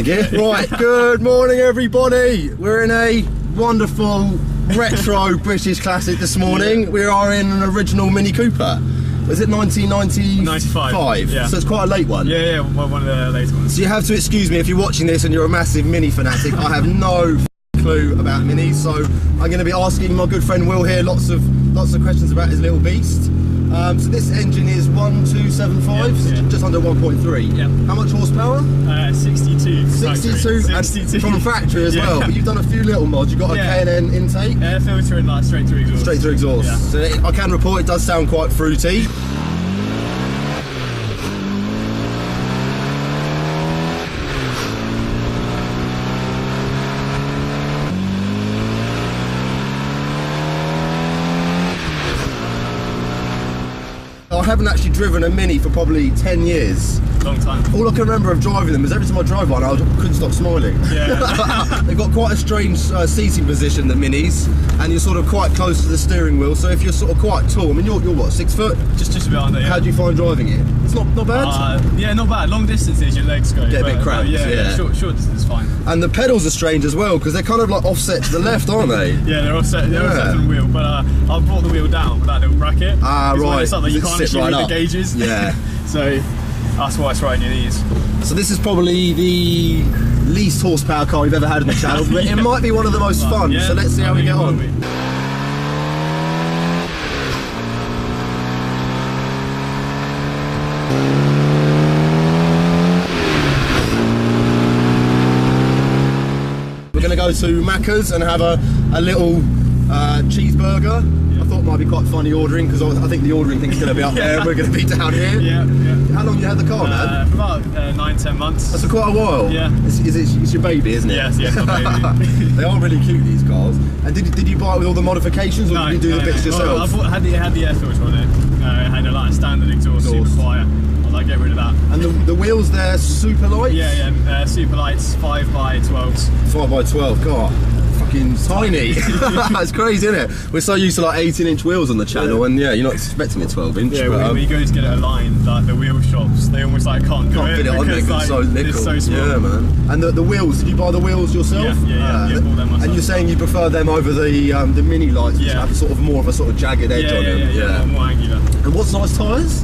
the gear. Right, good morning everybody. We're in a wonderful retro British classic this morning. We are in an original Mini Cooper. Was it 1995? Yeah. So it's quite a late one. Yeah, one of the later ones. So you have to excuse me if you're watching this and you're a massive Mini fanatic. I have no clue about Minis, so I'm going to be asking my good friend Will here lots of questions about his little beast. So this engine is 1275, just under 1.3. Yeah. How much horsepower? 62. 62, and from factory as well. But you've done a few little mods. You've got a K&N intake. Air filter and like straight through exhaust. Straight through exhaust. Yeah. So I can report it does sound quite fruity. I haven't actually driven a Mini for probably 10 years. Long time. All I can remember of driving them is every time I drove one, I couldn't stop smiling. Yeah. They've got quite a strange seating position, the Minis, and you're sort of quite close to the steering wheel. So if you're sort of quite tall, I mean, you're what, 6 foot? Just a bit under. Yeah. How do you find driving it? It's not bad. Yeah, not bad. Long distances, your legs go. Get a bit cramped. Yeah. Short distance is fine. And the pedals are strange as well because they're kind of like offset to the left, aren't they? Yeah, they're offset. They're offset from the wheel, but I brought the wheel down with that little bracket. Ah, right. It's something you can't actually read the gauges. Yeah. So that's why it's right in your knees. So this is probably the least horsepower car we've ever had in the channel, but it might be one of the most fun. So let's see how we get on. We're going to go to Macca's and have a little cheeseburger. I thought it might be quite funny ordering because I think the ordering thing's going to be up there and we're going to be down here. Yeah. How long have you had the car, man? For about 9-10 months. That's quite a while. Yeah. It's your baby, isn't it? Yes, my baby. They are really cute, these cars. And did you buy it with all the modifications or did you do the bits yourself? I had the air filter on it. It had a like standard exhaust, super quiet. I was like, get rid of that. And the wheels there, super light? Yeah, super lights, 5x12s. 5x12, God. Fucking tiny. That's crazy, isn't it? We're so used to like 18-inch wheels on the channel, and yeah, you're not expecting a 12-inch. Yeah, when you go to get it aligned, like the wheel shops, they almost like can't fit it on there because it's so little. It's so small. Yeah, man. And the wheels, did you buy the wheels yourself? Yeah, bought them myself. And you're saying you prefer them over the Mini lights, which have sort of more of a sort of jagged edge on them. Yeah, more angular. And what size tyres?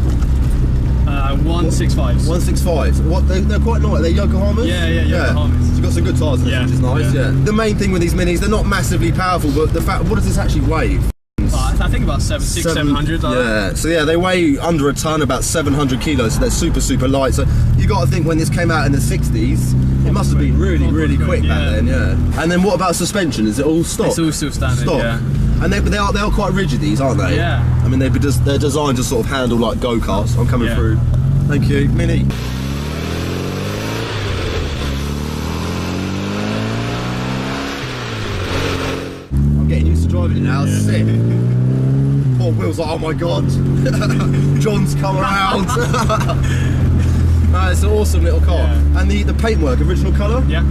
165s. 165s. What? They're quite nice. They're Yokohamas? Yeah, Yokohamas. So you've got some good tyres, which is nice. Yeah. The main thing with these Minis, they're not massively powerful, but the fact, what does this actually weigh? I think about 700. Yeah. So yeah, they weigh under a ton, about 700 kilos. So they're super light. So you got to think when this came out in the 60s, it must have been really quick back then. Yeah. And then what about suspension? Is it all stock? It's all still standard. Stock. Yeah. And they are quite rigid, these, aren't they? Yeah. I mean, they're designed to sort of handle like go-karts. I'm coming through. Thank you, Mini. I'm getting used to driving it now. It's sick. Poor Will's like, oh my god, John's come around. No, it's an awesome little car. Yeah. And the paintwork, original colour. Yeah.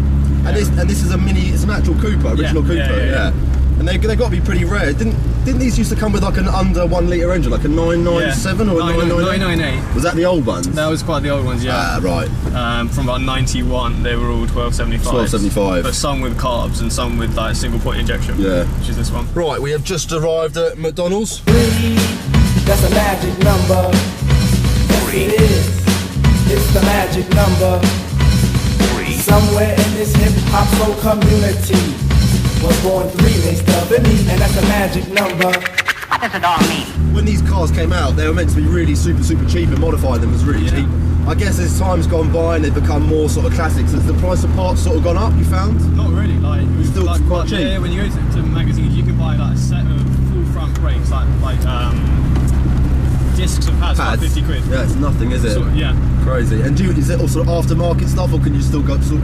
And this is a Mini. It's an actual Cooper, original Cooper. Yeah. And they've got to be pretty rare. Didn't these used to come with like an under 1 litre engine, like a 997 or a 998? Was that the old ones? That was quite the old ones, yeah. Ah, right. From about 91, they were all 1275. 1275. But some with carbs and some with like single point injection. Yeah. Which is this one. Right, we have just arrived at McDonald's. 3, that's a magic number. Yes, it is. It's the magic number. 3. Somewhere in this hip-hop soul community was born 3 mixed up in me, and that's a magic number. What does it all mean? When these cars came out, they were meant to be really super cheap, and modifying them was really cheap. I guess as time's gone by and they've become more sort of classics, has the price of parts sort of gone up, you found? Not really, like it was still like, quite cheap. Yeah, when you go to magazines, you can buy like a set of full front brakes, like discs and pads, for like 50 quid. Yeah, it's nothing, is it? So, yeah. Crazy. And is it all sort of aftermarket stuff, or can you still go to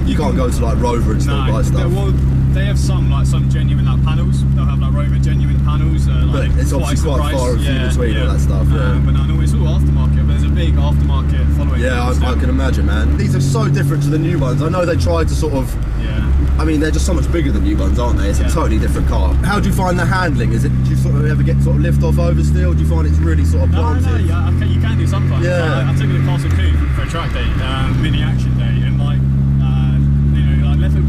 you can't go to like Rover and still buy stuff? Well, they have some genuine like panels. They'll have like Rover genuine panels. But it's obviously quite far and few between all that stuff. But no, it's all aftermarket. But there's a big aftermarket following. Yeah, I can imagine, man. These are so different to the new ones. I know they tried to sort of. Yeah. I mean, they're just so much bigger than new ones, aren't they? It's a totally different car. How do you find the handling? Do you sort of ever get sort of lift off oversteer? Or do you find it's really sort of planted? No, yeah, you can do sometimes. Yeah. I took it to Castle Coupe for a track day, mini action day, and like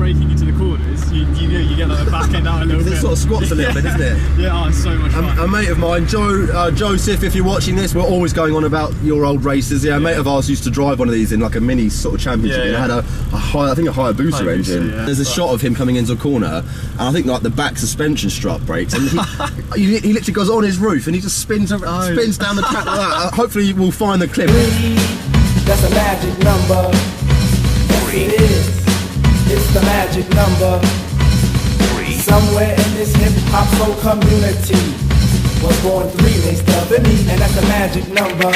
braking into the corners, you get like the back end out a little bit. It sort of squats a little bit, isn't it? Yeah, oh, it's so much fun. A mate of mine, Joseph, if you're watching this, we're always going on about your old races. Yeah, a mate of ours used to drive one of these in like a mini sort of championship. Yeah, and it had a Hayabusa engine. Yeah. There's a shot of him coming into a corner, and I think like the back suspension strut breaks, and he literally goes on his roof and he just spins down the track like that. Hopefully we'll find the clip. That's a magic number. Yes, it is. It's the magic number. Somewhere in this hip-hop soul community was born 3 mixed up in me, and that's a magic number.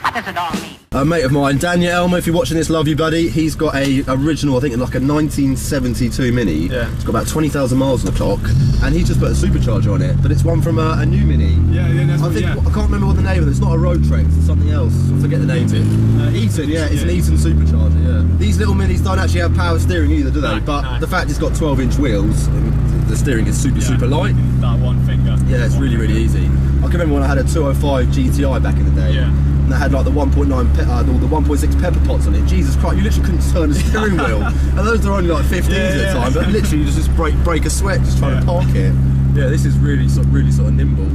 What does it all mean? A mate of mine, Daniel Elmer, if you're watching this, love you, buddy. He's got a original, I think, like a 1972 Mini. Yeah. It's got about 20,000 miles on the clock, and he's just put a supercharger on it. But it's one from a new Mini. Yeah, that's I can't remember what the name of it. It's not a Road Trek. It's something else. I forget the name of it. Eaton. Yeah, it's an Eaton supercharger. Yeah. These little Minis don't actually have power steering either, do they? No, but no. the fact it's got 12-inch wheels, and the steering is super light. That one finger. Yeah, it's really easy. I can remember when I had a 205 GTI back in the day. Yeah. And they had like the 1.9 or the 1.6 pepper pots on it. Jesus Christ, you literally couldn't turn the steering wheel. And those are only like 15s at the time, but literally you just break a sweat just trying to park it. Yeah, this is really sort of nimble.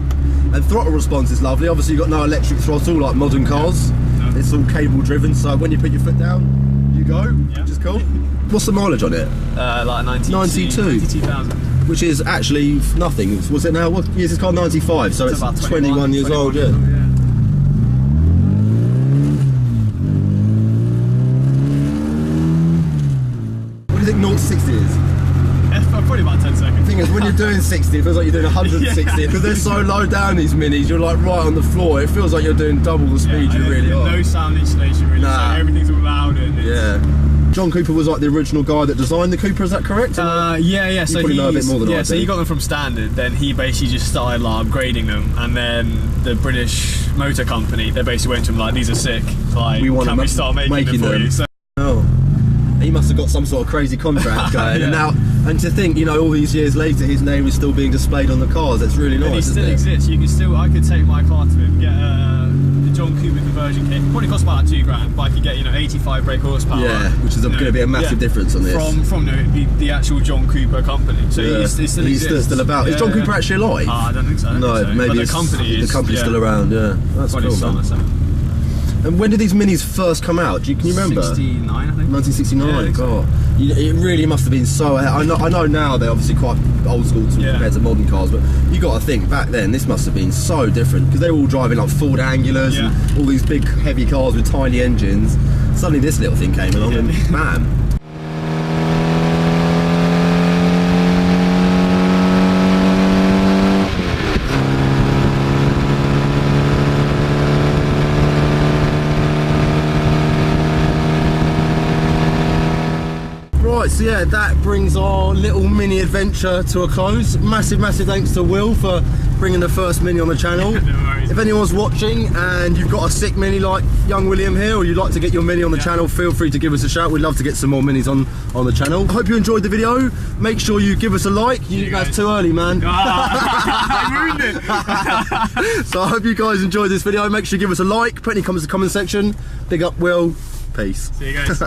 And throttle response is lovely. Obviously you've got no electric throttle like modern cars. No. It's all cable driven, so when you put your foot down, you go, Yeah. which is cool. What's the mileage on it? Like 92,000. 92,000. Which is actually nothing. Was it now? What year is this car? 95, so it's about 21 years old, yeah. What do you think 0 to 60 is? Probably about 10 seconds. The thing is, when you're doing 60, it feels like you're doing 160 because they're so low down, these Minis. You're like right on the floor. It feels like you're doing double the speed you really are. No sound insulation really, Nah. so everything's all loud and it's, Yeah. John Cooper was like the original guy that designed the Cooper, is that correct? yeah. So probably know a bit more than I so do. he got them from standard. Then he basically just started like upgrading them, and then the British Motor Company, they basically went to him like, "These are sick. Like, We want can to we start making them for you?" So, Oh. He must have got some sort of crazy contract going, Yeah. and to think, you know, all these years later, his name is still being displayed on the cars. That's really nice. and he isn't still it? exists. You can still. I could take my car to him, get the John Cooper conversion kit. Probably cost about £2,000, but I could get 85 brake horsepower. Yeah, which is going to be a massive difference on this. From the actual John Cooper company. So Yeah. he still exists. still about. Is John Cooper actually alive? I don't think so. No, maybe but the it's- company is. the company's yeah. still around. Yeah, that's Probably cool, son man. or something. And when did these Minis first come out? Can you remember? 69, I think. 1969. Yeah, I think so. God, it really must have been so. I know now they're obviously quite old school compared to modern cars, but you got to think back then this must have been so different because they were all driving like Ford Angulars and all these big heavy cars with tiny engines. Suddenly this little thing came along and bam. Right, so yeah, that brings our little mini adventure to a close. Massive thanks to Will for bringing the first Mini on the channel. No worries. If anyone's watching and you've got a sick Mini like young William here, or you'd like to get your Mini on the channel, feel free to give us a shout. We'd love to get some more Minis on the channel. I hope you enjoyed the video. Make sure you give us a like. That's too early, man. I ruined it. So I hope you guys enjoyed this video. Make sure you give us a like, put any comments in the comment section. Big up Will. Peace. See you guys.